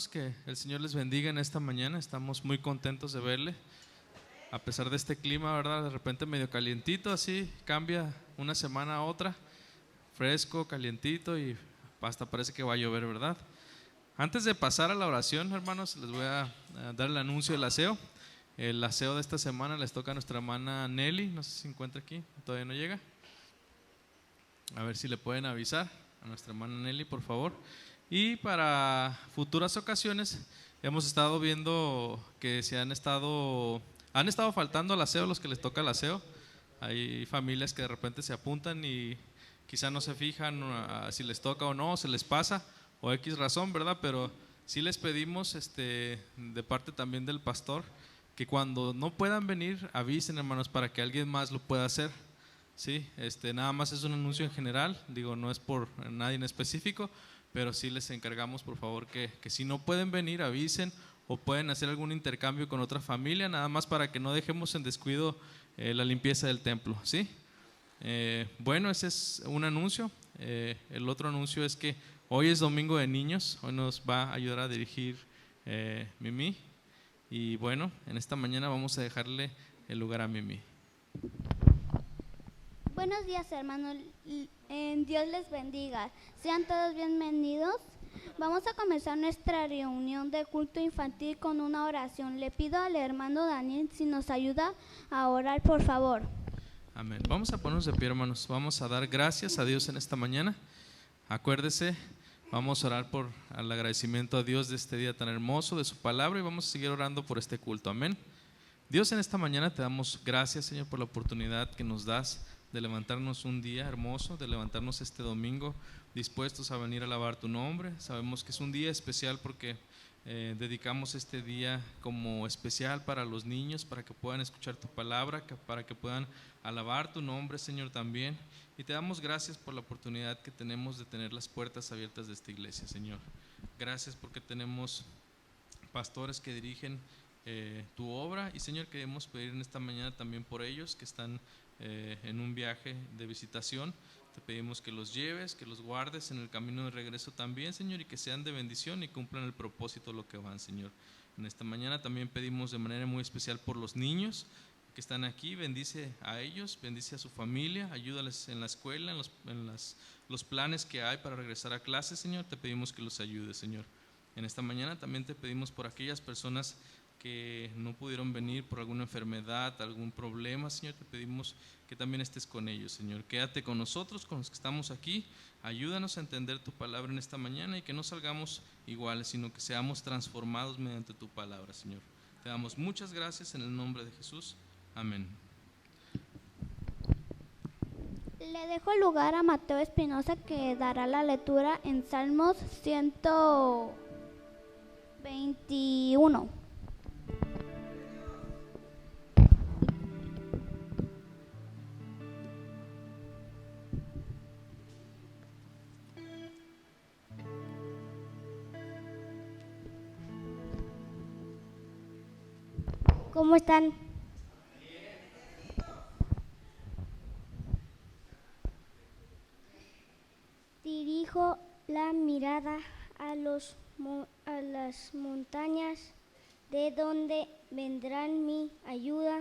hermanos, que el Señor les bendiga en esta mañana. Estamos muy contentos de verle, a pesar de este clima, ¿verdad? De repente medio calientito, así cambia una semana a otra, fresco, calientito y hasta parece que va a llover, ¿verdad? Antes de pasar a la oración, hermanos, les voy a dar el anuncio del aseo. El aseo de esta semana les toca a nuestra hermana Nelly, no sé si se encuentra aquí, todavía no llega. A ver si le pueden avisar a nuestra hermana Nelly, por favor. Y para futuras ocasiones hemos estado viendo que han estado faltando al aseo los que les toca el aseo. Hay familias que de repente se apuntan y quizá no se fijan si les toca o no, o se les pasa o X razón, ¿verdad? Pero sí les pedimos de parte también del pastor que cuando no puedan venir avisen, hermanos, para que alguien más lo pueda hacer. Sí, nada más es un anuncio en general, digo, no es por nadie en específico, pero sí les encargamos, por favor, que si no pueden venir avisen o pueden hacer algún intercambio con otra familia, nada más para que no dejemos en descuido la limpieza del templo, ¿sí? Bueno, ese es un anuncio. El otro anuncio es que hoy es domingo de niños, hoy nos va a ayudar a dirigir Mimi. Y bueno, en esta mañana vamos a dejarle el lugar a Mimi. Buenos días, hermanos. Dios les bendiga. Sean todos bienvenidos. Vamos a comenzar nuestra reunión de culto infantil con una oración. Le pido al hermano Daniel si nos ayuda a orar, por favor. Amén. Vamos a ponernos de pie, hermanos. Vamos a dar gracias a Dios en esta mañana. Acuérdese, vamos a orar por el agradecimiento a Dios de este día tan hermoso, de su palabra, y vamos a seguir orando por este culto. Amén. Dios, en esta mañana te damos gracias, Señor, por la oportunidad que nos das de levantarnos un día hermoso, de levantarnos este domingo dispuestos a venir a alabar tu nombre. Sabemos que es un día especial porque dedicamos este día como especial para los niños, para que puedan escuchar tu palabra, para que puedan alabar tu nombre, Señor, también. Y te damos gracias por la oportunidad que tenemos de tener las puertas abiertas de esta iglesia, Señor. Gracias porque tenemos pastores que dirigen tu obra, y Señor, queremos pedir en esta mañana también por ellos que están en un viaje de visitación. Te pedimos que los lleves, que los guardes en el camino de regreso también, Señor, y que sean de bendición y cumplan el propósito de lo que van, Señor. En esta mañana también pedimos de manera muy especial por los niños que están aquí. Bendice a ellos, bendice a su familia, ayúdales en la escuela, en los planes que hay para regresar a clases, Señor. Te pedimos que los ayudes, Señor. En esta mañana también te pedimos por aquellas personas que no pudieron venir por alguna enfermedad, algún problema, Señor. Te pedimos que también estés con ellos, Señor. Quédate con nosotros, con los que estamos aquí. Ayúdanos a entender tu palabra en esta mañana y que no salgamos iguales, sino que seamos transformados mediante tu palabra, Señor. Te damos muchas gracias en el nombre de Jesús. Amén. Le dejo lugar a Mateo Espinosa, que dará la lectura en Salmos 121. ¿Cómo están? Dirijo la mirada a las montañas, de donde vendrá mi ayuda.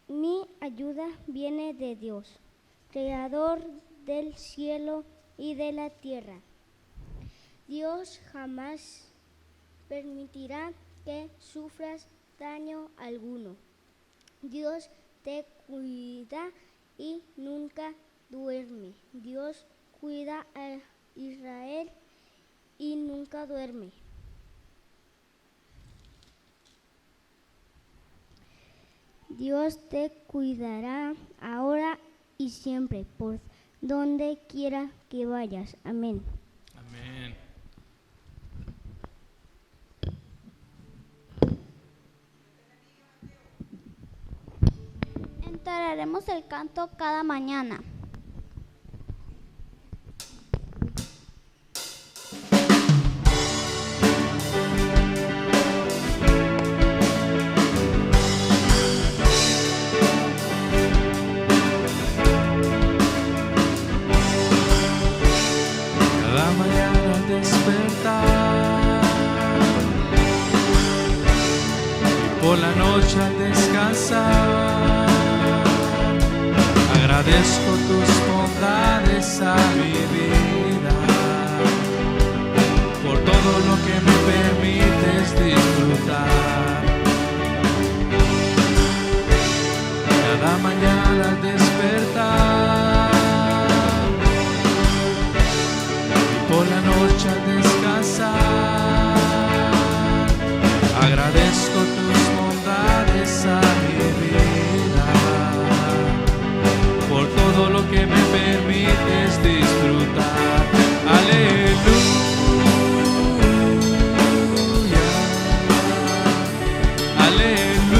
Mi ayuda viene de Dios, creador del cielo y de la tierra. Dios jamás permitirá que sufras daño alguno. Dios te cuida y nunca duerme. Dios cuida a Israel y nunca duerme. Dios te cuidará ahora y siempre, por donde quiera que vayas. Amén. Amén. Entonaremos el canto cada mañana. Cada mañana al despertar Agradezco tus bondades a mi vida, por todo lo que me permites disfrutar. Cada mañana al despertar y por la noche al descansar, agradezco tus bondades a mi vida, por todo lo que me permites disfrutar. Aleluya, aleluya,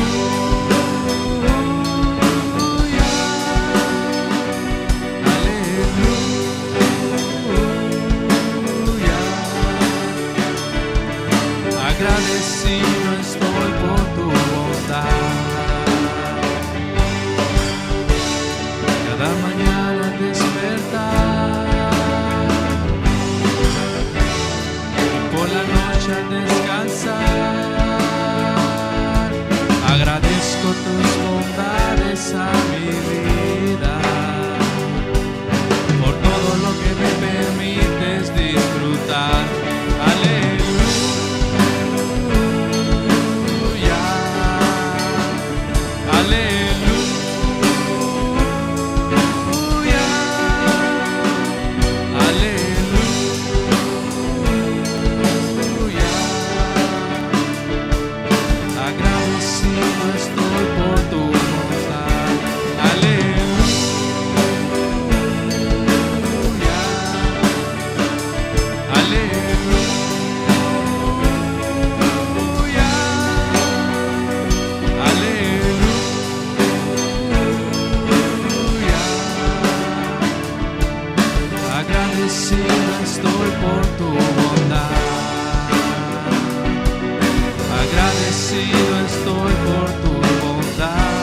aleluya. Agradecido estoy por tu bondad. Cada mañana al despertar y por la noche al descansar, agradezco tus bondades a mi vida, por todo lo que me permites disfrutar. Aleluya, aleluya. Agradecido estoy por tu bondad. Agradecido estoy por tu bondad.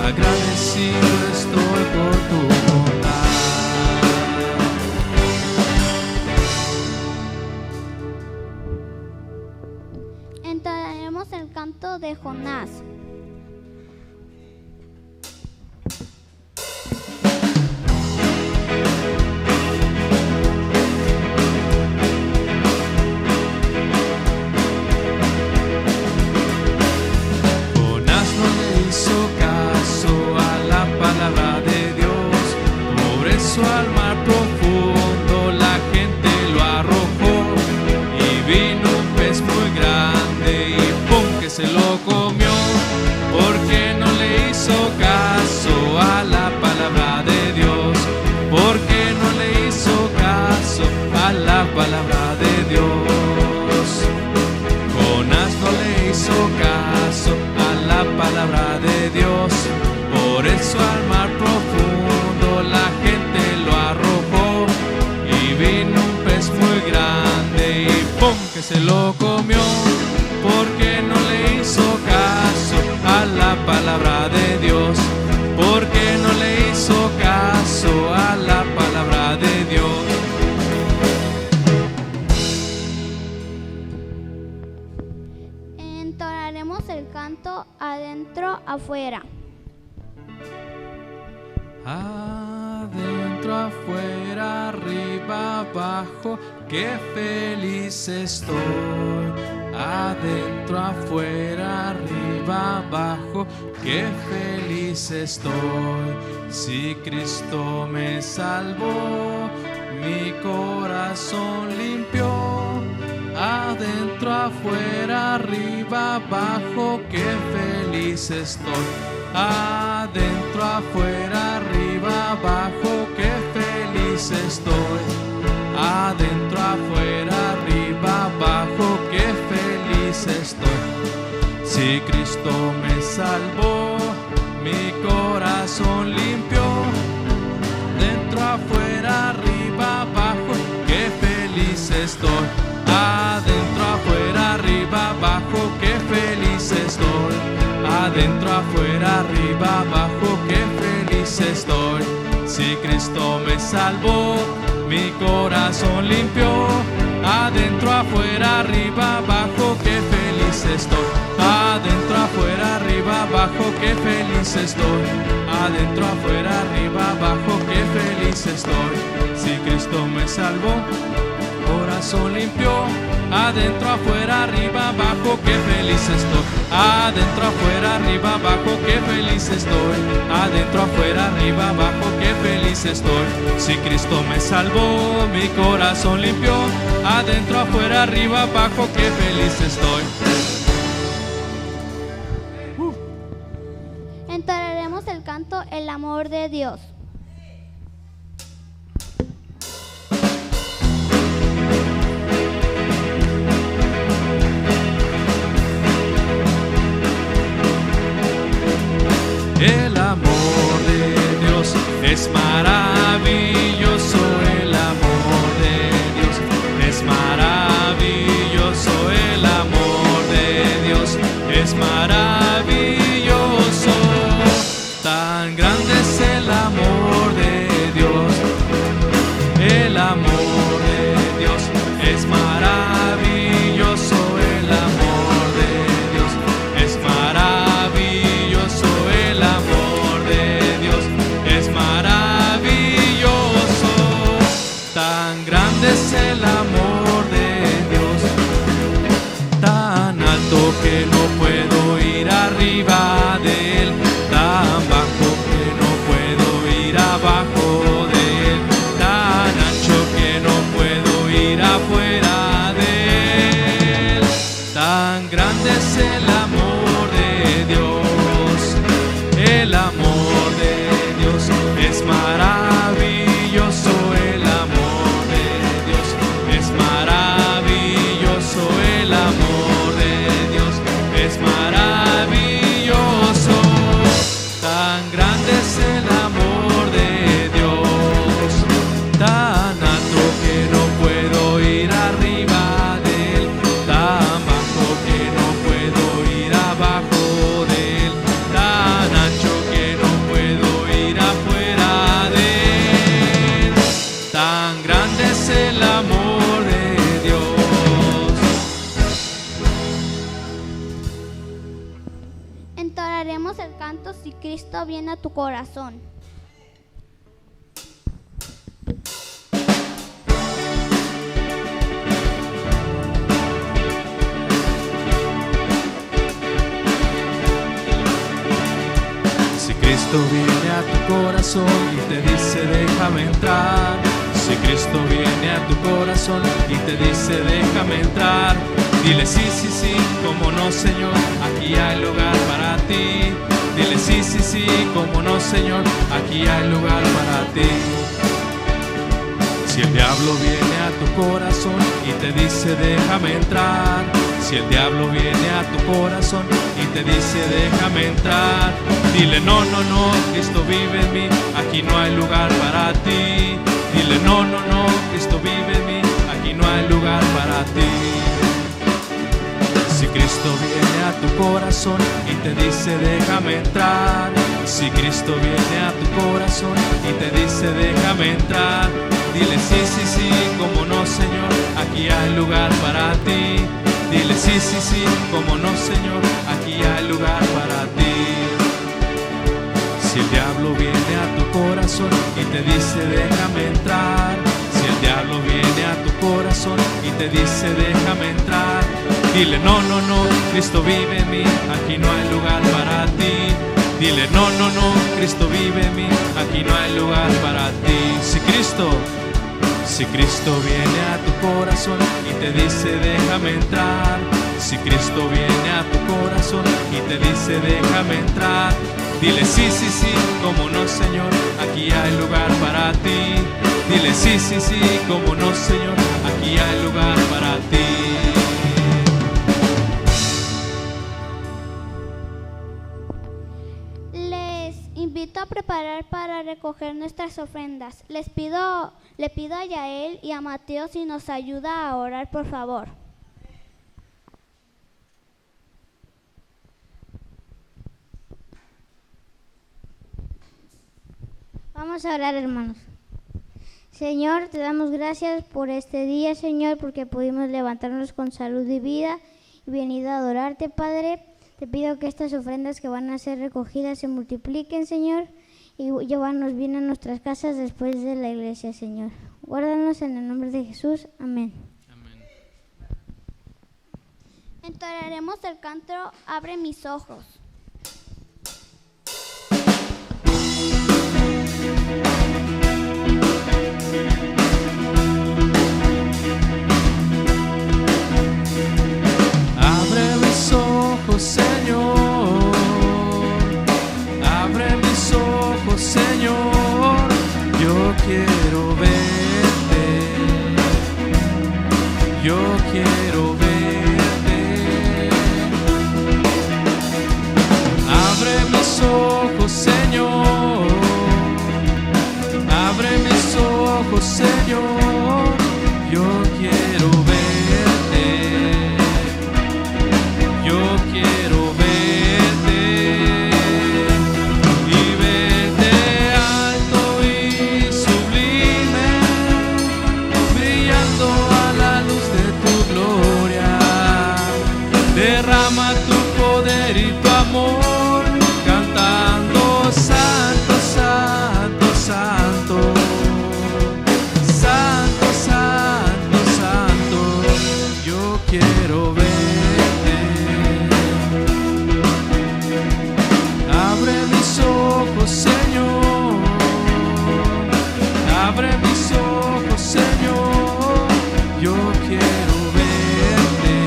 Agradecido estoy por tu bondad. Entonaremos el canto de Jonás. Al mar profundo la gente lo arrojó y vino un pez muy grande y ¡pum! Que se lo comió, porque no le hizo caso a la palabra de Dios, porque no le hizo caso a la palabra de Dios. Jonás no le hizo caso a la palabra de Dios, por eso al mar profundo la gente lo arrojó y vino un pez muy grande y ¡pum! Que se lo comió, porque no le hizo caso a la palabra de Dios, porque no le hizo caso a la palabra de Dios. Entonaremos el canto adentro, afuera. Adentro, afuera, arriba, abajo, qué feliz estoy. Adentro, afuera, arriba, abajo, qué feliz estoy. Si Cristo me salvó, mi corazón limpió. Adentro, afuera, arriba, abajo, qué feliz estoy. Adentro, afuera, arriba, abajo, qué feliz estoy. Adentro, afuera, arriba, abajo, qué feliz estoy. Si Cristo me salvó, mi corazón limpió. Dentro, afuera, arriba, abajo, qué feliz estoy. Adentro, afuera, arriba, abajo, qué feliz estoy. Adentro, afuera, arriba, abajo, qué feliz estoy. Si Cristo me salvó, mi corazón limpió. Adentro, afuera, arriba, abajo, qué feliz estoy. Adentro, afuera, arriba, abajo, qué feliz estoy. Adentro, afuera, arriba, abajo, qué feliz estoy. Si Cristo me salvó, corazón limpio. Adentro, afuera, arriba, abajo, qué feliz estoy. Adentro, afuera, arriba, abajo, qué feliz estoy. Adentro, afuera, arriba, abajo, qué feliz estoy. Si Cristo me salvó, mi corazón limpió. Adentro, afuera, arriba, abajo, qué feliz estoy. Entonaremos el canto El amor de Dios. El amor de Dios es maravilloso, el amor de Dios es maravilloso, el amor de Dios es maravilloso. Tan grande es el amor de Dios, el amor de Dios es maravilloso, el amor de Dios es maravilloso, el amor de Dios es maravilloso. Tan grande es el amor de Dios, tan alto que no puedo ir arriba de él, tan bajo que no puedo ir abajo de él, tan ancho que no puedo ir afuera de él. Tan grande es el amor de Dios, el amor de Dios es maravilloso, el amor de Dios es maravilloso, el amor de Dios es maravilloso. Tan grande es el amor de Dios, tan alto que no puedo ir arriba de él, tan bajo que no puedo ir abajo de él, tan ancho que no puedo ir afuera de él. Tan grande es el amor de Dios. Entonaremos el canto Si Cristo viene a tu corazón. Si Cristo viene a tu corazón y te dice déjame entrar, si Cristo viene a tu corazón y te dice déjame entrar, dile sí, sí, sí, como no Señor, aquí hay lugar para ti. Dile sí, sí, sí, como no Señor, aquí hay lugar para ti. Si el diablo viene a tu corazón y te dice déjame entrar, si el diablo viene a tu corazón y te dice déjame entrar, dile no, no, no, Cristo vive en mí, aquí no hay lugar para ti. Dile no, no, no, Cristo vive en mí, aquí no hay lugar para ti. Si Cristo viene a tu corazón y te dice déjame entrar, si Cristo viene a tu corazón y te dice déjame entrar, dile sí, sí, sí, como no Señor, aquí hay lugar para ti. Dile sí, sí, sí, como no Señor, aquí hay lugar para ti. Si el diablo viene a tu corazón y te dice déjame entrar, si el diablo viene a tu corazón y te dice déjame entrar, dile no, no, no, Cristo vive en mí, aquí no hay lugar para ti. Dile no, no, no, Cristo vive en mí, aquí no hay lugar para ti. Si Cristo viene a tu corazón y te dice déjame entrar, si Cristo viene a tu corazón y te dice déjame entrar, dile sí, sí, sí, como no Señor, aquí hay lugar para ti. Dile sí, sí, sí, como no Señor, aquí hay lugar para ti. Invito a preparar para recoger nuestras ofrendas. Le pido a Yael y a Mateo si nos ayuda a orar, por favor. Vamos a orar, hermanos. Señor, te damos gracias por este día, Señor, porque pudimos levantarnos con salud y vida y venir a adorarte, Padre. Te pido que estas ofrendas que van a ser recogidas se multipliquen, Señor, y llévanos bien a nuestras casas después de la iglesia, Señor. Guárdanos en el nombre de Jesús. Amén. Amén. Entonaremos el canto Abre mis ojos. Abre mis ojos, Señor. Abre mis ojos, Señor. Yo quiero verte. Yo quiero verte. Abre mis ojos, Señor. Abre mis ojos, Señor. Yo quiero verte. Yo quiero verte y verte alto y sublime, brillando a la luz de tu gloria. Derrama tu poder y tu amor, cantando santo, santo, santo. Santo, santo, santo, yo quiero verte. Abre mis ojos, Señor. Abre mis ojos, Señor. Yo quiero verte.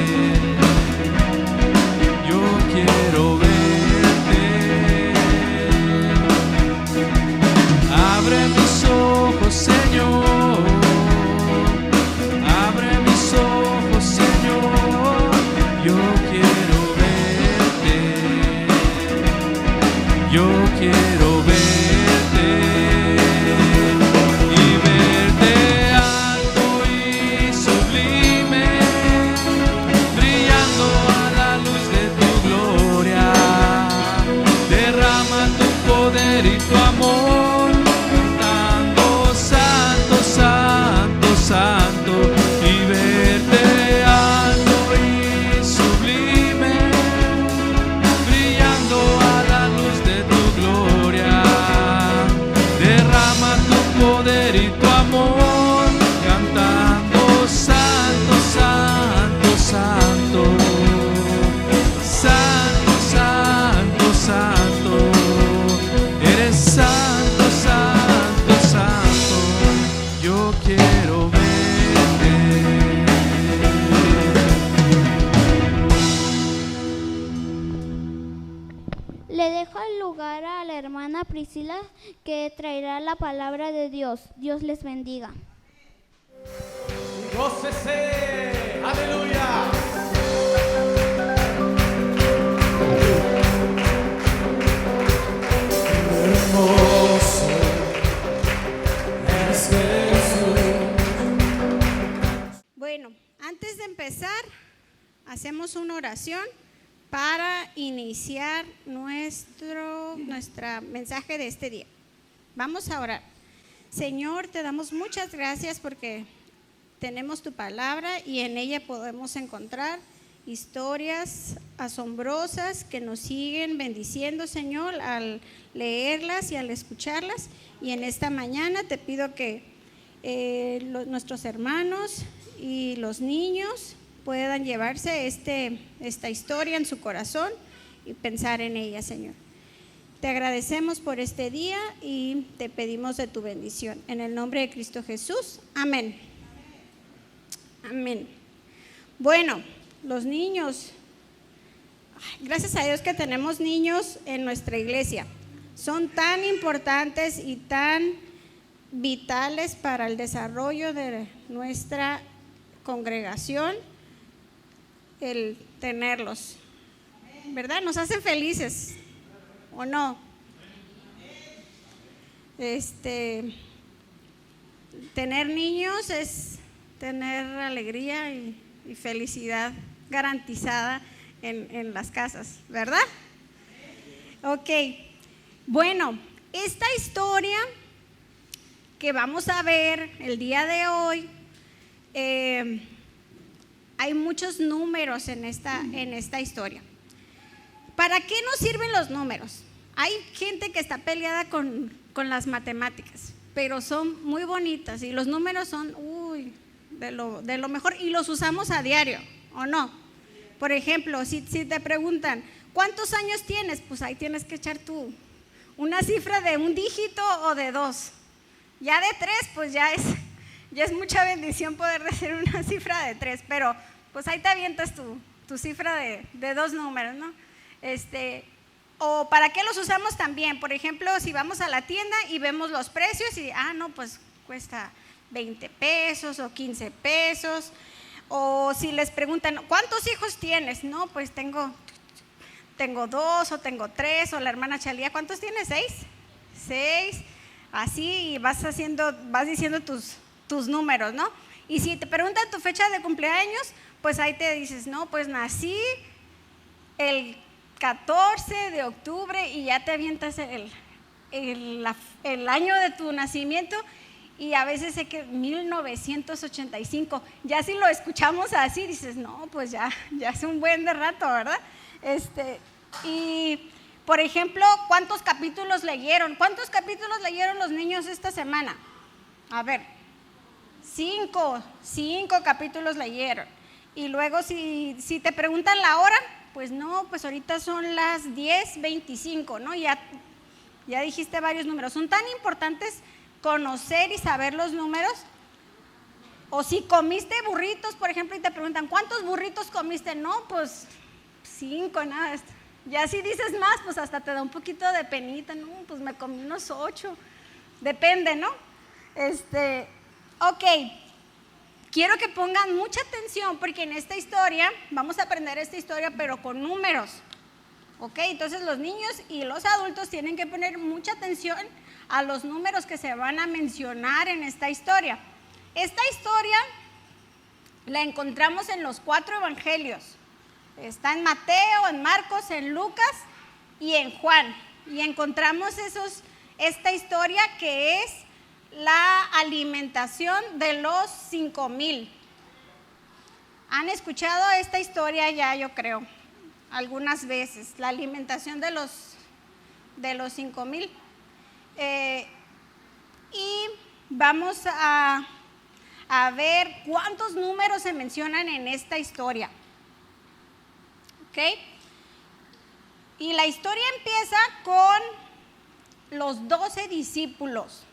Yo quiero verte. Abre mis ojos, Señor. Abre mis ojos, Señor. Yo quiero verte. Yo quiero verte y verte alto y sublime, brillando a la luz de tu gloria. Derrama tu poder y tu amor, cantando santo, santo, santo, y verte alto y sublime, brillando a la luz de tu gloria. Derrama tu poder y tu amor, cantando santo, santo, santo. Santo, santo, santo. Eres santo, santo, santo. Yo quiero verte. Le dejo el lugar a la hermana Priscila, que traerá la palabra de Dios. Dios les bendiga. ¡Gócese! ¡Aleluya! Hermoso es Jesús. Bueno, antes de empezar, hacemos una oración para iniciar nuestro mensaje de este día. Vamos a orar. Señor, te damos muchas gracias porque tenemos tu palabra y en ella podemos encontrar historias asombrosas que nos siguen bendiciendo, Señor, al leerlas y al escucharlas. Y en esta mañana te pido que nuestros hermanos y los niños puedan llevarse esta historia en su corazón y pensar en ella, Señor. Te agradecemos por este día y te pedimos de tu bendición. En el nombre de Cristo Jesús. Amén. Amén. Bueno, los niños, gracias a Dios que tenemos niños en nuestra iglesia. Son tan importantes y tan vitales para el desarrollo de nuestra congregación el tenerlos, ¿verdad? Nos hacen felices, ¿o no? Tener niños es tener alegría y felicidad garantizada en las casas, ¿verdad? Ok, bueno, esta historia que vamos a ver el día de hoy, hay muchos números en esta historia. ¿para qué nos sirven los números? Hay gente que está peleada con las matemáticas, pero son muy bonitas y los números son de lo mejor y los usamos a diario, ¿o no? Por ejemplo, si te preguntan, ¿cuántos años tienes? Pues ahí tienes que echar tú una cifra de un dígito o de 2. Ya de 3, pues ya es mucha bendición poder decir una cifra de 3, pero pues ahí te avientas tu cifra de 2 números, ¿no? O ¿para qué los usamos también? Por ejemplo, si vamos a la tienda y vemos los precios y, no, pues cuesta 20 pesos o 15 pesos. O si les preguntan, ¿cuántos hijos tienes? No, pues tengo 2 o tengo 3, o la hermana Chalía, ¿cuántos tienes? 6. Así, y vas diciendo tus números, ¿no? Y si te preguntan tu fecha de cumpleaños, pues ahí te dices, no, pues nací el 14 de octubre y ya te avientas el año de tu nacimiento. Y a veces sé que 1985, ya si lo escuchamos así, dices, no, pues ya es un buen de rato, ¿verdad? Y, por ejemplo, ¿cuántos capítulos leyeron? ¿Cuántos capítulos leyeron los niños esta semana? A ver, 5 capítulos leyeron. Y luego si te preguntan la hora, pues no, pues ahorita son las 10:25, ¿no? Ya dijiste varios números. Son tan importantes conocer y saber los números. O si comiste burritos, por ejemplo, y te preguntan, ¿cuántos burritos comiste? No, pues 5, nada. Ya si dices más, pues hasta te da un poquito de penita, no, pues me comí unos 8. Depende, ¿no? Ok, quiero que pongan mucha atención porque en esta historia, vamos a aprender esta historia, pero con números. Ok, entonces los niños y los adultos tienen que poner mucha atención a los números que se van a mencionar en esta historia. Esta historia la encontramos en los 4 evangelios. Está en Mateo, en Marcos, en Lucas y en Juan. Y encontramos esta historia que es la alimentación de los 5,000. ¿Han escuchado esta historia ya? Yo creo, algunas veces, la alimentación de los 5,000. Y vamos a ver cuántos números se mencionan en esta historia. ¿Ok? Y la historia empieza con los 12 discípulos.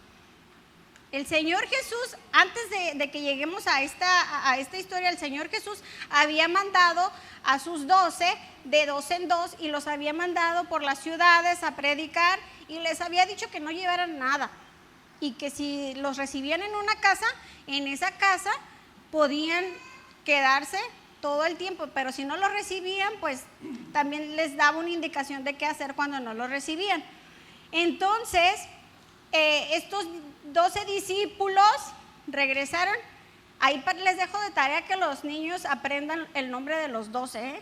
El Señor Jesús, antes de que lleguemos a esta historia, el Señor Jesús había mandado a sus 12, de 2 en 2, y los había mandado por las ciudades a predicar, y les había dicho que no llevaran nada, y que si los recibían en una casa, en esa casa podían quedarse todo el tiempo, pero si no los recibían, pues también les daba una indicación de qué hacer cuando no los recibían. Entonces, estos 12 discípulos regresaron. Ahí les dejo de tarea que los niños aprendan el nombre de los 12,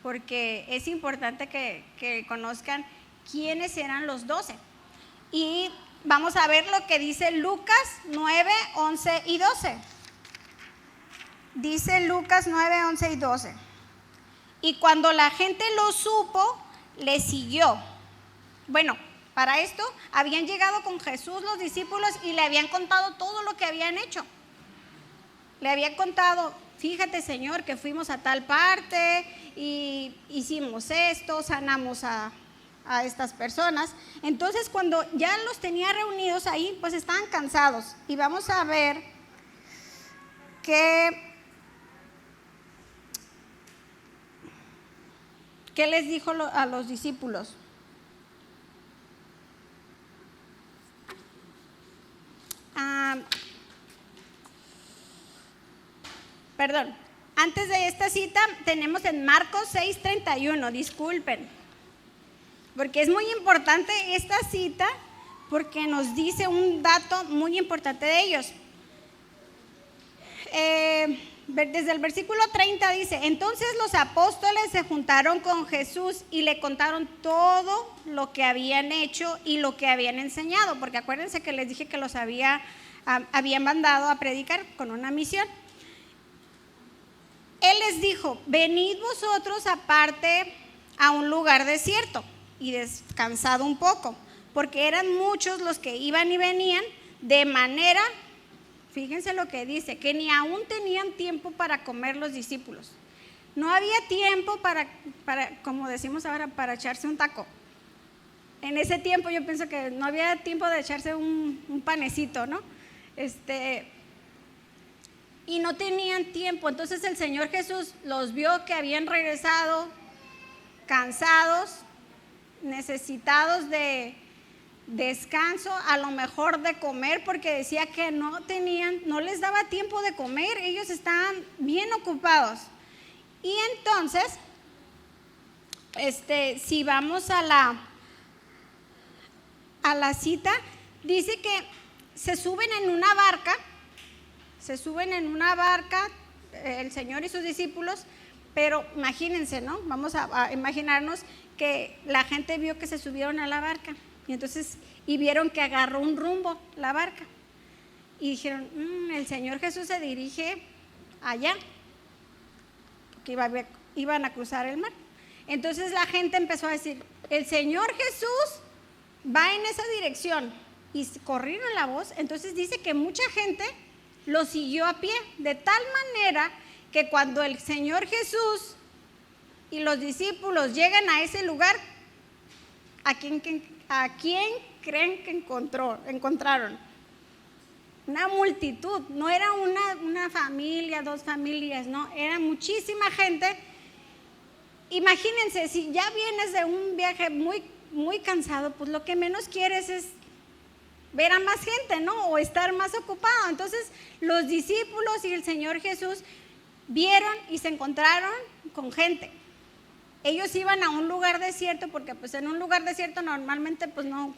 porque es importante que conozcan quiénes eran los 12. Y vamos a ver lo que dice Lucas 9, 11 y 12. Dice Lucas 9, 11 y 12. Y cuando la gente lo supo, le siguió. Bueno, para esto habían llegado con Jesús los discípulos y le habían contado todo lo que habían hecho. Le habían contado, fíjate Señor, que fuimos a tal parte y hicimos esto, sanamos a estas personas. Entonces cuando ya los tenía reunidos ahí, pues estaban cansados. Y vamos a ver qué les dijo a los discípulos. Perdón, antes de esta cita tenemos en Marcos 6:31, disculpen, porque es muy importante esta cita porque nos dice un dato muy importante de ellos. Desde el versículo 30 dice, entonces los apóstoles se juntaron con Jesús y le contaron todo lo que habían hecho y lo que habían enseñado, porque acuérdense que les dije que los habían mandado a predicar con una misión. Él les dijo, venid vosotros aparte a un lugar desierto y descansado un poco, porque eran muchos los que iban y venían, de manera, fíjense lo que dice, que ni aún tenían tiempo para comer los discípulos. No había tiempo para, como decimos ahora, para echarse un taco. En ese tiempo yo pienso que no había tiempo de echarse un panecito, ¿no? Y no tenían tiempo. Entonces el Señor Jesús los vio que habían regresado cansados, necesitados de descanso, a lo mejor de comer, porque decía que no les daba tiempo de comer, ellos estaban bien ocupados. Y entonces, si vamos a la cita, dice que se suben en una barca, el Señor y sus discípulos, pero imagínense, ¿no? Vamos a imaginarnos que la gente vio que se subieron a la barca y vieron que agarró un rumbo la barca y dijeron, el Señor Jesús se dirige allá, que iban a cruzar el mar. Entonces la gente empezó a decir, el Señor Jesús va en esa dirección, y corrieron la voz. Entonces dice que mucha gente lo siguió a pie, de tal manera que cuando el Señor Jesús y los discípulos llegan a ese lugar, ¿a quién creen que encontraron? Una multitud, no era una familia, dos familias, no, era muchísima gente. Imagínense, si ya vienes de un viaje muy, muy cansado, pues lo que menos quieres es ver a más gente, ¿no? O estar más ocupado. Entonces los discípulos y el Señor Jesús vieron y se encontraron con gente. Ellos iban a un lugar desierto, porque pues en un lugar desierto normalmente pues no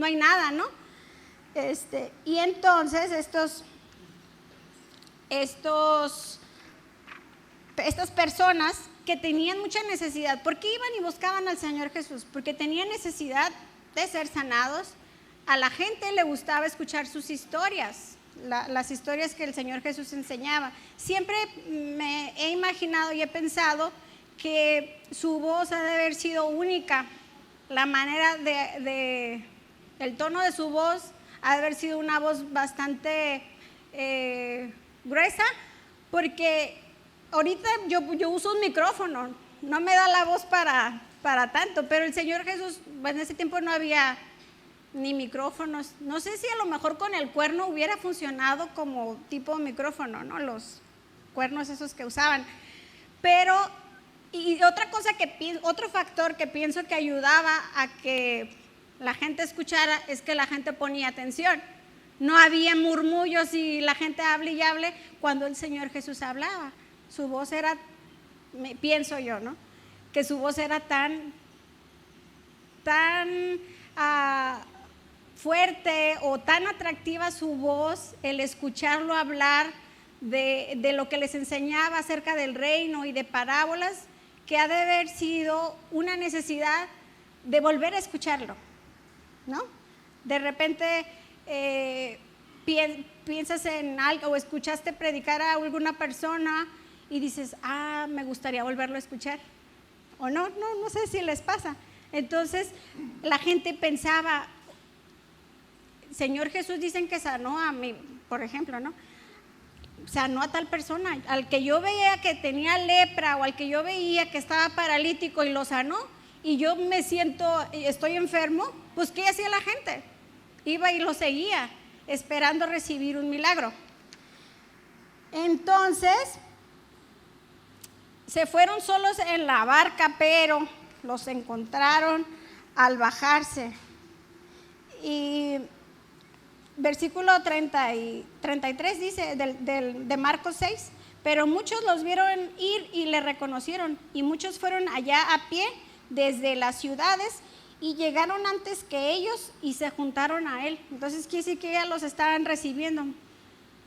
hay nada, ¿no? Y entonces estas personas que tenían mucha necesidad, ¿por qué iban y buscaban al Señor Jesús? Porque tenían necesidad de ser sanados. A la gente le gustaba escuchar sus historias, las historias que el Señor Jesús enseñaba. Siempre me he imaginado y he pensado que su voz ha de haber sido única, la manera el tono de su voz ha de haber sido una voz bastante gruesa, porque ahorita yo uso un micrófono, no me da la voz para tanto, pero el Señor Jesús, en ese tiempo no había ni micrófonos, no sé si a lo mejor con el cuerno hubiera funcionado como tipo micrófono, ¿no? Los cuernos esos que usaban, pero otro factor que pienso que ayudaba a que la gente escuchara es que la gente ponía atención. No había murmullos y la gente hable y hable cuando el Señor Jesús hablaba. Su voz era, pienso yo, ¿no? Que su voz era tan fuerte o tan atractiva su voz, el escucharlo hablar de lo que les enseñaba acerca del reino y de parábolas, que ha de haber sido una necesidad de volver a escucharlo, ¿no? De repente piensas en algo o escuchaste predicar a alguna persona y dices, me gustaría volverlo a escuchar, o no sé si les pasa. Entonces la gente pensaba, Señor Jesús dicen que sanó a mí, por ejemplo, ¿no? Sanó a tal persona, al que yo veía que tenía lepra o al que yo veía que estaba paralítico y lo sanó, y yo estoy enfermo, pues ¿qué hacía la gente? Iba y lo seguía, esperando recibir un milagro. Entonces, se fueron solos en la barca, pero los encontraron al bajarse. Y versículo 33 dice de Marcos 6, pero muchos los vieron ir y le reconocieron, y muchos fueron allá a pie desde las ciudades y llegaron antes que ellos y se juntaron a él. Entonces quiere decir que ya los estaban recibiendo,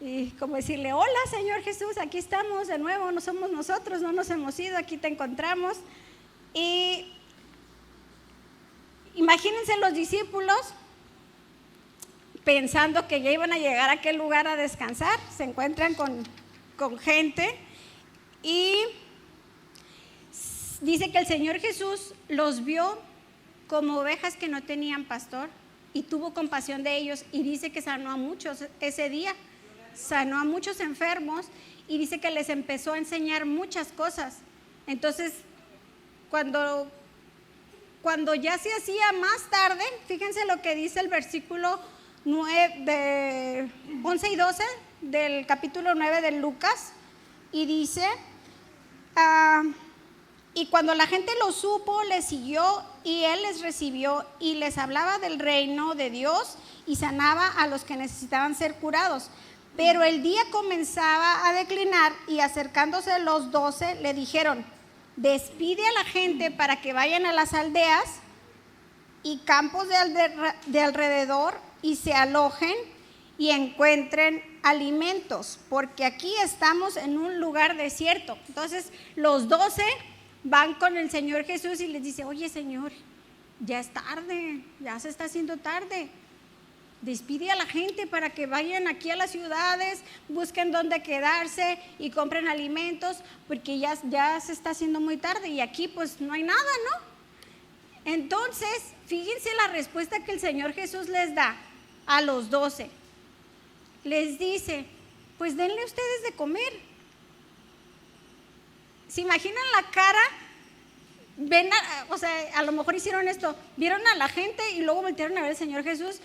y como decirle, hola Señor Jesús, aquí estamos de nuevo, no somos nosotros, no nos hemos ido, aquí te encontramos. Y imagínense los discípulos pensando que ya iban a llegar a aquel lugar a descansar, se encuentran con gente y dice que el Señor Jesús los vio como ovejas que no tenían pastor y tuvo compasión de ellos, y dice que sanó a muchos ese día, sanó a muchos enfermos, y dice que les empezó a enseñar muchas cosas. Entonces, cuando ya se hacía más tarde, fíjense lo que dice el versículo 11 y 12 del capítulo 9 de Lucas, y dice, y cuando la gente lo supo, le siguió, y él les recibió y les hablaba del reino de Dios y sanaba a los que necesitaban ser curados. Pero el día comenzaba a declinar, y acercándose los 12 le dijeron: despide a la gente para que vayan a las aldeas y campos de alrededor y se alojen y encuentren alimentos, porque aquí estamos en un lugar desierto. Entonces los 12 van con el Señor Jesús y les dice: oye, Señor, ya es tarde, ya se está haciendo tarde. Despide a la gente para que vayan aquí a las ciudades, busquen dónde quedarse y compren alimentos, porque ya se está haciendo muy tarde y aquí pues no hay nada, ¿no? Entonces, fíjense la respuesta que el Señor Jesús les da a los 12. Les dice: pues denle ustedes de comer. ¿Se imaginan la cara? O sea, a lo mejor hicieron esto, vieron a la gente y luego voltearon a ver al Señor Jesús.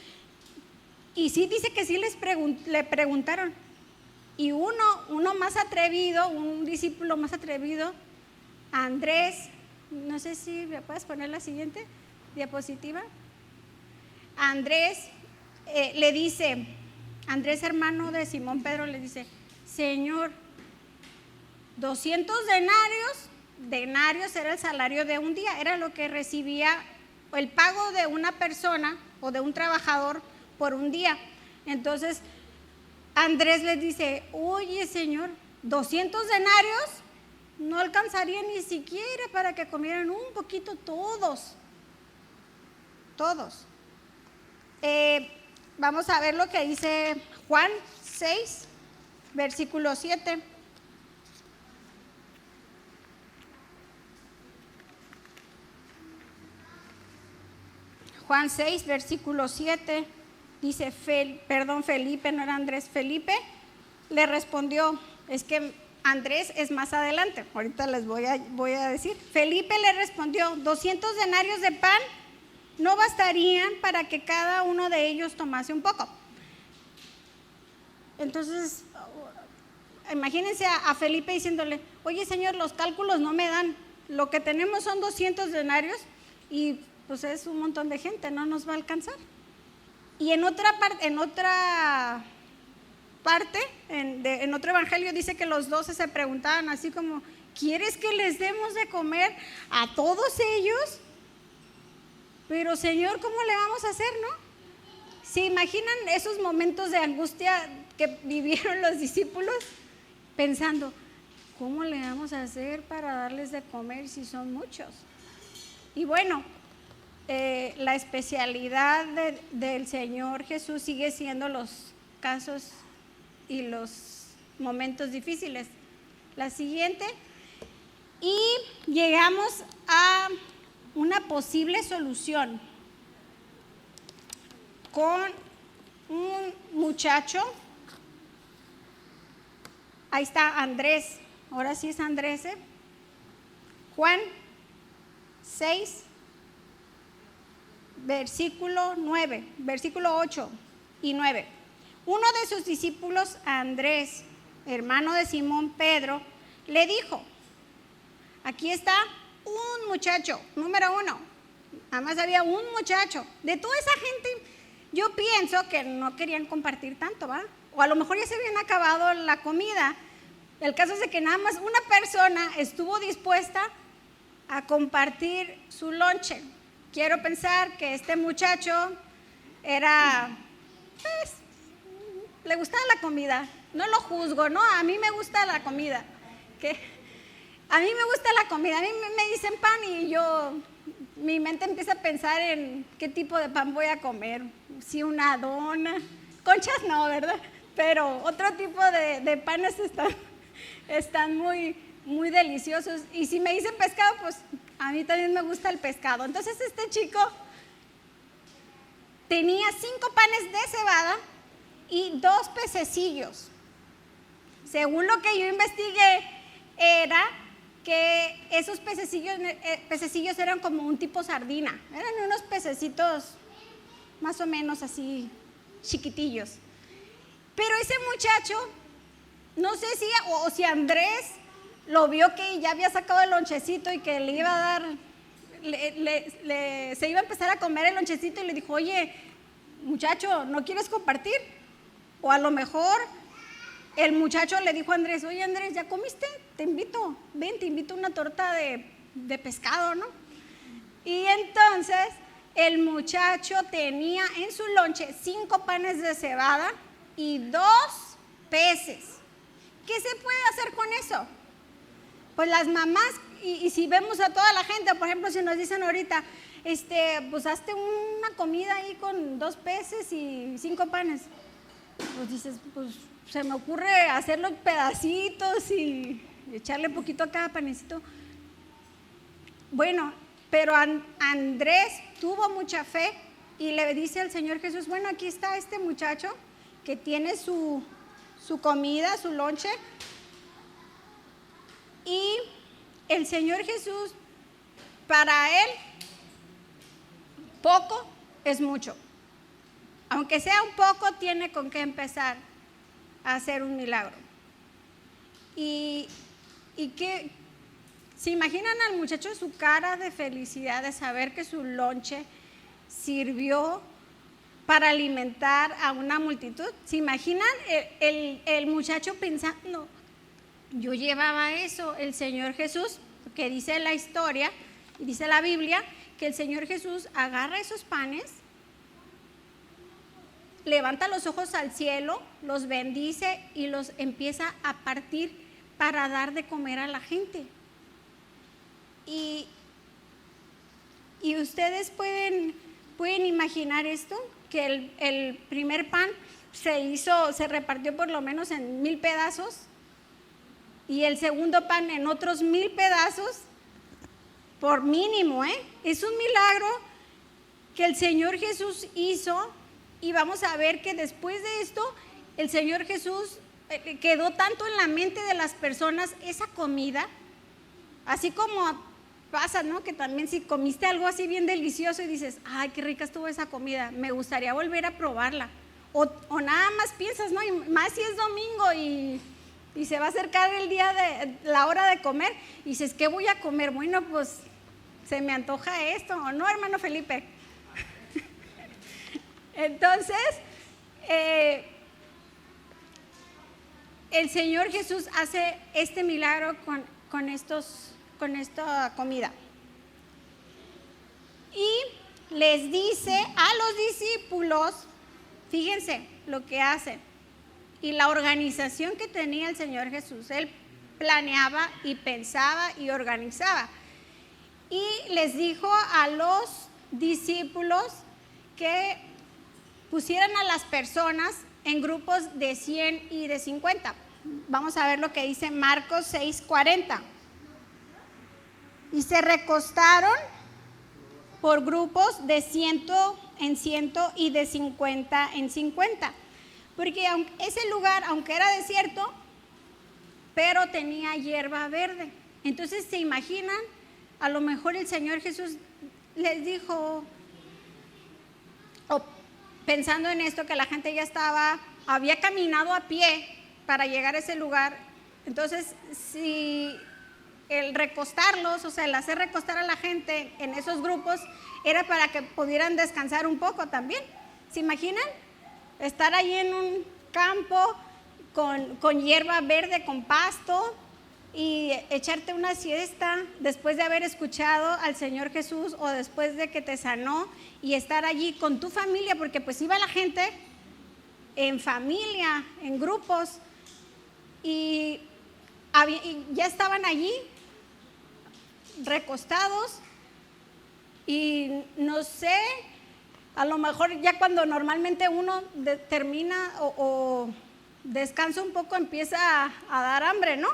Y sí dice que sí le preguntaron. Y uno más atrevido, un discípulo más atrevido, Andrés, no sé si me puedes poner la siguiente diapositiva. Andrés le dice, Andrés, hermano de Simón Pedro, le dice: Señor, 200 denarios era el salario de un día, era lo que recibía el pago de una persona o de un trabajador por un día. Entonces Andrés les dice: oye, Señor, 200 denarios no alcanzaría ni siquiera para que comieran un poquito todos. Vamos a ver lo que dice Juan 6, versículo 7. Juan 6, versículo 7. Dice, Felipe, no era Andrés, Felipe le respondió, es que Andrés es más adelante, ahorita les voy a decir. Felipe le respondió: 200 denarios de pan no bastarían para que cada uno de ellos tomase un poco. Entonces, imagínense a Felipe diciéndole: oye, Señor, los cálculos no me dan, lo que tenemos son 200 denarios y pues es un montón de gente, no nos va a alcanzar. Y en otra parte, en otro evangelio dice que los 12 se preguntaban así como: ¿quieres que les demos de comer a todos ellos? Pero, Señor, ¿cómo le vamos a hacer, no? ¿Se imaginan esos momentos de angustia que vivieron los discípulos? Pensando, ¿cómo le vamos a hacer para darles de comer si son muchos? Y bueno, la especialidad del Señor Jesús sigue siendo los casos y los momentos difíciles. La siguiente. Y llegamos a una posible solución con un muchacho. Ahí está Andrés, ahora sí es Andrés, Juan 6, versículo 8 y 9. Uno de sus discípulos, Andrés, hermano de Simón Pedro, le dijo: aquí está un muchacho, número 1. Nada más había un muchacho. De toda esa gente, yo pienso que no querían compartir tanto, ¿va? O a lo mejor ya se habían acabado la comida. El caso es de que nada más una persona estuvo dispuesta a compartir su lonche. Quiero pensar que este muchacho le gustaba la comida. No lo juzgo, ¿no? A mí me gusta la comida. A mí me gusta la comida. A mí me dicen pan y mi mente empieza a pensar en qué tipo de pan voy a comer. Si una dona, conchas no, ¿verdad? Pero otro tipo de panes están muy, muy deliciosos. Y si me dicen pescado, pues a mí también me gusta el pescado. Entonces este chico tenía 5 panes de cebada y 2 pececillos. Según lo que yo investigué, era que esos pececillos eran como un tipo sardina. Eran unos pececitos más o menos así chiquitillos. Pero ese muchacho, no sé si Andrés lo vio que ya había sacado el lonchecito y que le iba a dar, se iba a empezar a comer el lonchecito y le dijo, oye, muchacho, ¿no quieres compartir? O a lo mejor el muchacho le dijo a Andrés, oye Andrés, ¿ya comiste? Te invito, ven, te invito a una torta de pescado, ¿no? Y entonces el muchacho tenía en su lonche 5 panes de cebada y 2 peces. ¿Qué se puede hacer con eso? Pues las mamás, y si vemos a toda la gente, por ejemplo, si nos dicen ahorita, pues hazte una comida ahí con 2 peces y 5 panes. Pues dices, pues se me ocurre hacerlo pedacitos y echarle poquito a cada panecito. Bueno, pero Andrés tuvo mucha fe y le dice al Señor Jesús, bueno, aquí está este muchacho que tiene su comida, su lonche. Y el Señor Jesús, para él, poco es mucho. Aunque sea un poco, tiene con qué empezar a hacer un milagro. Y que, ¿se imaginan al muchacho su cara de felicidad de saber que su lonche sirvió para alimentar a una multitud? ¿Se imaginan el muchacho pensando, yo llevaba eso? El Señor Jesús, que dice la historia, dice la Biblia, que el Señor Jesús agarra esos panes, levanta los ojos al cielo, los bendice y los empieza a partir para dar de comer a la gente. Y ustedes pueden imaginar esto, que el primer pan se repartió por lo menos en 1000 pedazos y el segundo pan en otros 1000 pedazos, por mínimo, es un milagro que el Señor Jesús hizo. Y vamos a ver que después de esto, el Señor Jesús quedó tanto en la mente de las personas esa comida, así como pasa, ¿no? Que también si comiste algo así bien delicioso y dices, ay, qué rica estuvo esa comida, me gustaría volver a probarla. O nada más piensas, ¿no? Y más si es domingo y se va a acercar el día de la hora de comer, y dices, ¿qué voy a comer? Bueno, pues se me antoja esto, ¿o no, hermano Felipe? Entonces, el Señor Jesús hace este milagro con esta comida. Y les dice a los discípulos, fíjense lo que hacen y la organización que tenía el Señor Jesús. Él planeaba y pensaba y organizaba. Y les dijo a los discípulos que pusieran a las personas en grupos de 100 y de 50. Vamos a ver lo que dice Marcos 6:40. Y se recostaron por grupos de 100 en 100 y de 50 en 50. Porque ese lugar, aunque era desierto, pero tenía hierba verde. Entonces, ¿se imaginan? A lo mejor el Señor Jesús les dijo, pensando en esto, que la gente ya había caminado a pie para llegar a ese lugar. Entonces, si el recostarlos, o sea, el hacer recostar a la gente en esos grupos, era para que pudieran descansar un poco también. ¿Se imaginan? Estar ahí en un campo con hierba verde, con pasto, y echarte una siesta después de haber escuchado al Señor Jesús o después de que te sanó, y estar allí con tu familia, porque pues iba la gente en familia, en grupos, y ya estaban allí recostados. Y no sé, a lo mejor ya cuando normalmente uno termina o descansa un poco, empieza a dar hambre, ¿no?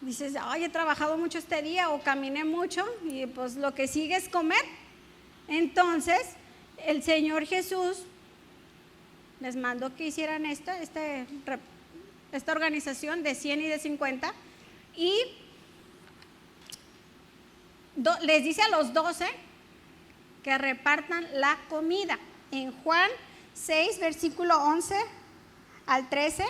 dices, ay, he trabajado mucho este día o caminé mucho y pues lo que sigue es comer. Entonces, el Señor Jesús les mandó que hicieran esta organización de 100 y de 50 y les dice a los 12 que repartan la comida. En Juan 6, versículo 11 al 13,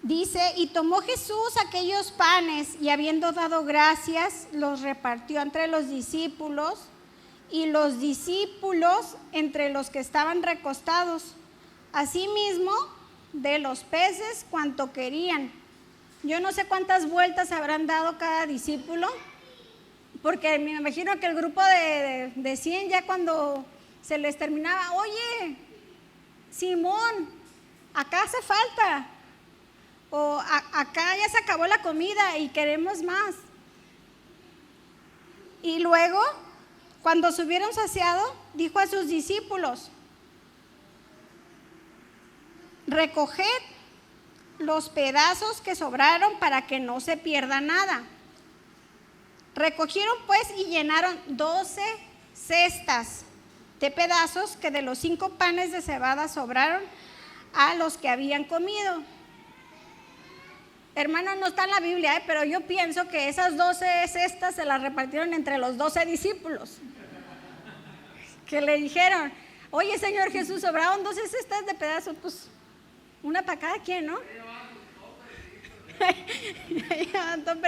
dice, y tomó Jesús aquellos panes y habiendo dado gracias, los repartió entre los discípulos y los discípulos entre los que estaban recostados. Asimismo, de los peces cuanto querían. Yo no sé cuántas vueltas habrán dado cada discípulo, porque me imagino que el grupo de 100 ya cuando se les terminaba, oye, Simón, acá hace falta, o acá ya se acabó la comida y queremos más. Y luego, cuando se hubieron saciado, dijo a sus discípulos, recoged los pedazos que sobraron para que no se pierda nada. Recogieron pues y llenaron 12 cestas de pedazos que de los 5 panes de cebada sobraron a los que habían comido. Hermano, no está en la Biblia, pero yo pienso que esas 12 cestas se las repartieron entre los 12 discípulos. Que le dijeron, oye Señor Jesús, sobraron 12 cestas de pedazos, pues una para cada quien, ¿no?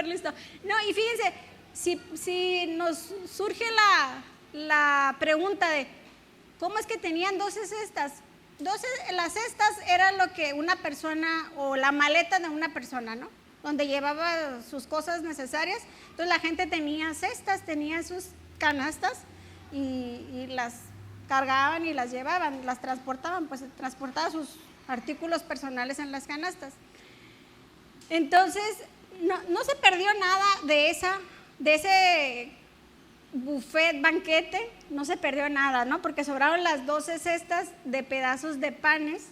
Listo. No, y fíjense, si nos surge la pregunta de ¿cómo es que tenían 12 cestas? Las cestas eran lo que una persona, o la maleta de una persona, ¿no? Donde llevaba sus cosas necesarias. Entonces la gente tenía cestas, tenía sus canastas y las cargaban y las llevaban, las transportaban, pues transportaban sus artículos personales en las canastas. Entonces, no se perdió nada de ese buffet, banquete, no se perdió nada, ¿no? Porque sobraron las 12 cestas de pedazos de panes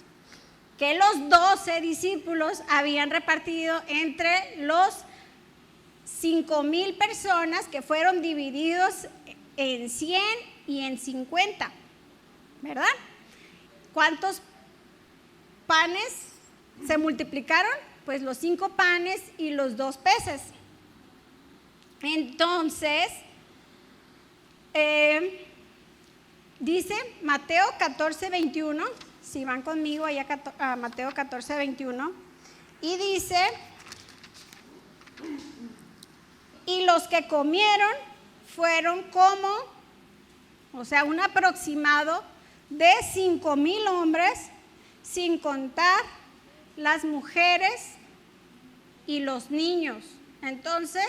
que los 12 discípulos habían repartido entre los 5,000 personas que fueron divididos en 100 y en 50, ¿verdad? ¿Cuántos panes se multiplicaron? Pues los 5 panes y los 2 peces. Entonces, dice Mateo 14, 21, si van conmigo allá a Mateo 14, 21, y dice, y los que comieron fueron como, o sea, un aproximado de 5,000 hombres, sin contar las mujeres y los niños. Entonces,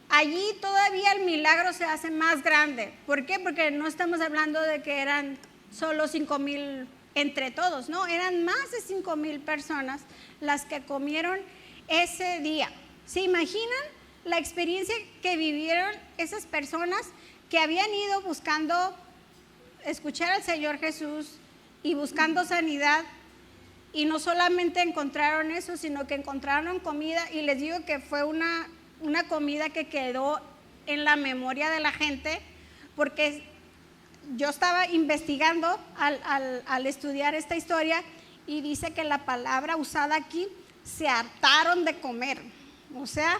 allí todavía el milagro se hace más grande. ¿Por qué? Porque no estamos hablando de que eran solo 5,000 entre todos, no, eran más de 5,000 personas las que comieron ese día. ¿Se imaginan la experiencia que vivieron esas personas que habían ido buscando escuchar al Señor Jesús y buscando sanidad? Y no solamente encontraron eso, sino que encontraron comida, y les digo que fue una comida que quedó en la memoria de la gente, porque yo estaba investigando al estudiar esta historia, y dice que la palabra usada aquí, se hartaron de comer. O sea,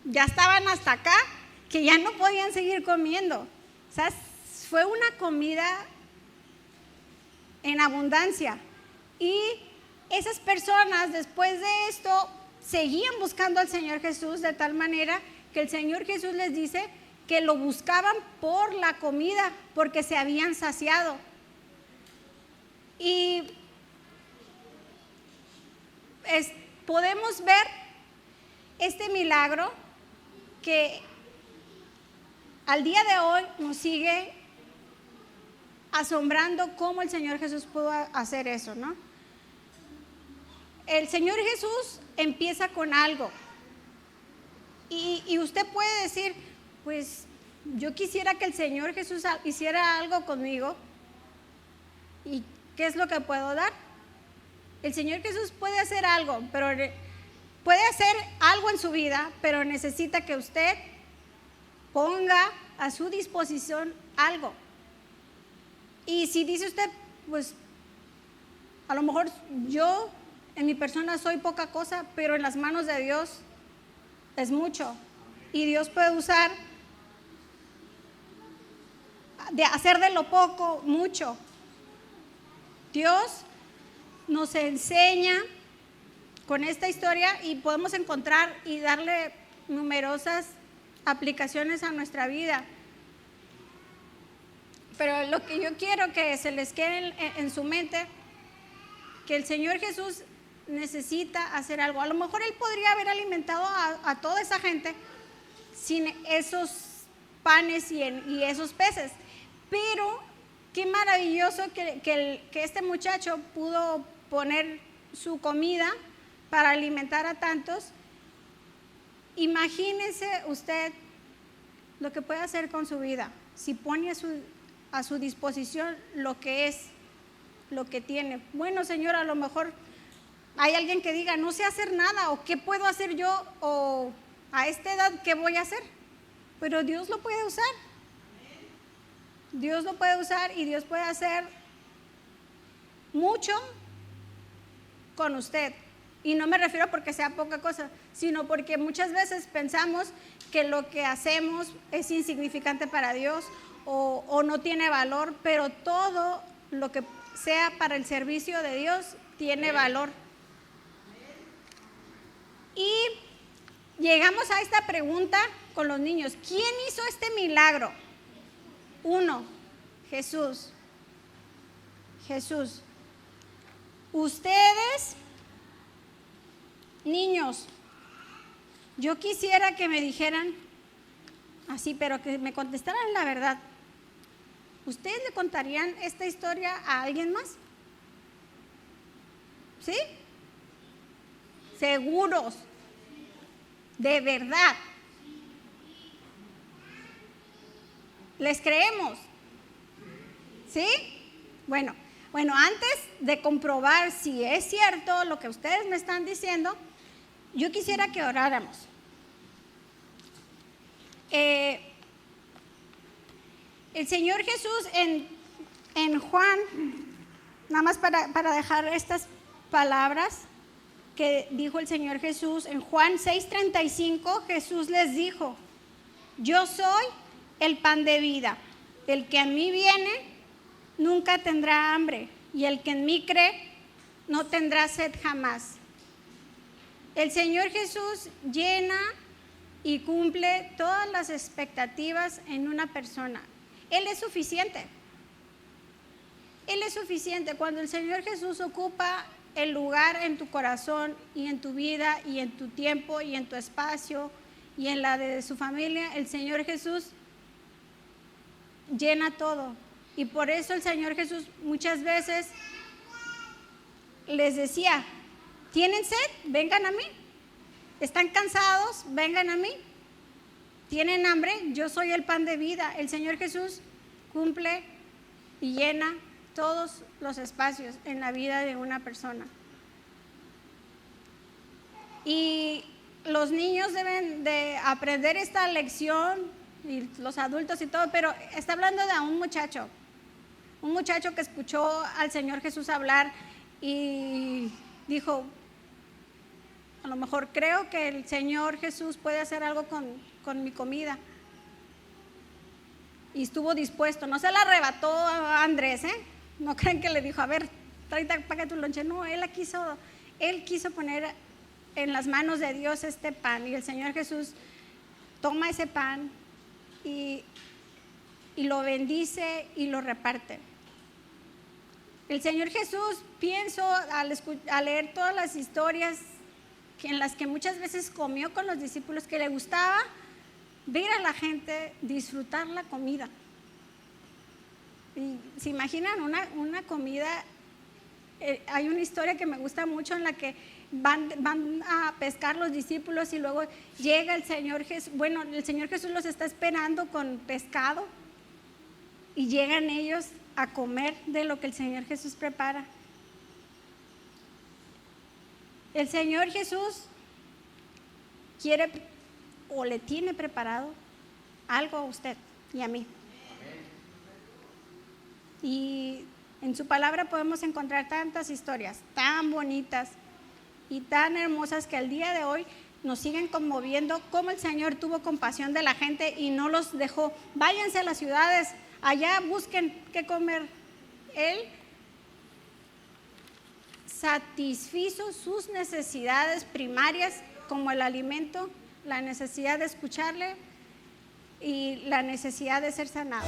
ya estaban hasta acá, que ya no podían seguir comiendo. O sea, fue una comida en abundancia. Y esas personas después de esto seguían buscando al Señor Jesús, de tal manera que el Señor Jesús les dice que lo buscaban por la comida, porque se habían saciado. Y podemos ver este milagro que al día de hoy nos sigue asombrando cómo el Señor Jesús pudo hacer eso, ¿no? El Señor Jesús empieza con algo, y usted puede decir, pues yo quisiera que el Señor Jesús hiciera algo conmigo, ¿y qué es lo que puedo dar? El Señor Jesús puede hacer algo, pero puede hacer algo en su vida, pero necesita que usted ponga a su disposición algo. Y si dice usted, pues a lo mejor yo en mi persona soy poca cosa, pero en las manos de Dios es mucho. Y Dios puede usar, de hacer de lo poco mucho. Dios nos enseña con esta historia y podemos encontrar y darle numerosas aplicaciones a nuestra vida. Pero lo que yo quiero que se les quede en su mente, que el Señor Jesús necesita hacer algo. A lo mejor Él podría haber alimentado a toda esa gente sin esos panes y esos peces, pero qué maravilloso que este muchacho pudo poner su comida para alimentar a tantos. Imagínese usted lo que puede hacer con su vida si pone a su disposición lo que es, lo que tiene. Bueno, Señor, a lo mejor hay alguien que diga, no sé hacer nada, o qué puedo hacer yo, o a esta edad, ¿qué voy a hacer? Pero Dios lo puede usar. Dios lo puede usar y Dios puede hacer mucho con usted. Y no me refiero porque sea poca cosa, sino porque muchas veces pensamos que lo que hacemos es insignificante para Dios o no tiene valor, pero todo lo que sea para el servicio de Dios tiene valor. Y llegamos a esta pregunta con los niños: ¿quién hizo este milagro? 1, Jesús. Jesús. Ustedes, niños, yo quisiera que me dijeran así, pero que me contestaran la verdad. ¿Ustedes le contarían esta historia a alguien más? ¿Sí? Seguros, de verdad. ¿Les creemos? ¿Sí? Bueno, antes de comprobar si es cierto lo que ustedes me están diciendo, yo quisiera que oráramos. El Señor Jesús en Juan, nada más para dejar estas palabras que dijo el Señor Jesús, en Juan 6:35, Jesús les dijo: yo soy el pan de vida, el que a mí viene nunca tendrá hambre, y el que en mí cree no tendrá sed jamás. El Señor Jesús llena y cumple todas las expectativas en una persona. Él es suficiente. Él es suficiente. Cuando el Señor Jesús ocupa el lugar en tu corazón y en tu vida y en tu tiempo y en tu espacio y en la de su familia, el Señor Jesús llena todo. Y por eso el Señor Jesús muchas veces les decía: ¿tienen sed? Vengan a mí. ¿Están cansados? Vengan a mí. ¿Tienen hambre? Yo soy el pan de vida. El Señor Jesús cumple y llena todos los espacios en la vida de una persona. Y los niños deben de aprender esta lección, y los adultos y todo, pero está hablando de un muchacho que escuchó al Señor Jesús hablar y dijo: a lo mejor creo que el Señor Jesús puede hacer algo con mi comida. Y estuvo dispuesto, no se la arrebató a Andrés, no crean que le dijo: a ver, tráete para tu lonche. No, él quiso poner en las manos de Dios este pan, y el Señor Jesús toma ese pan y lo bendice y lo reparte. El Señor Jesús, pienso al leer todas las historias en las que muchas veces comió con los discípulos, que le gustaba ver a la gente disfrutar la comida. Y se imaginan una comida. Hay una historia que me gusta mucho en la que van a pescar los discípulos y luego llega el Señor Jesús. Bueno, el Señor Jesús los está esperando con pescado y llegan ellos a comer de lo que el Señor Jesús prepara. El Señor Jesús quiere o le tiene preparado algo a usted y a mí. Y en su palabra podemos encontrar tantas historias tan bonitas y tan hermosas que al día de hoy nos siguen conmoviendo, cómo el Señor tuvo compasión de la gente y no los dejó. Váyanse a las ciudades, allá busquen qué comer. Él satisfizo sus necesidades primarias, como el alimento, la necesidad de escucharle y la necesidad de ser sanado.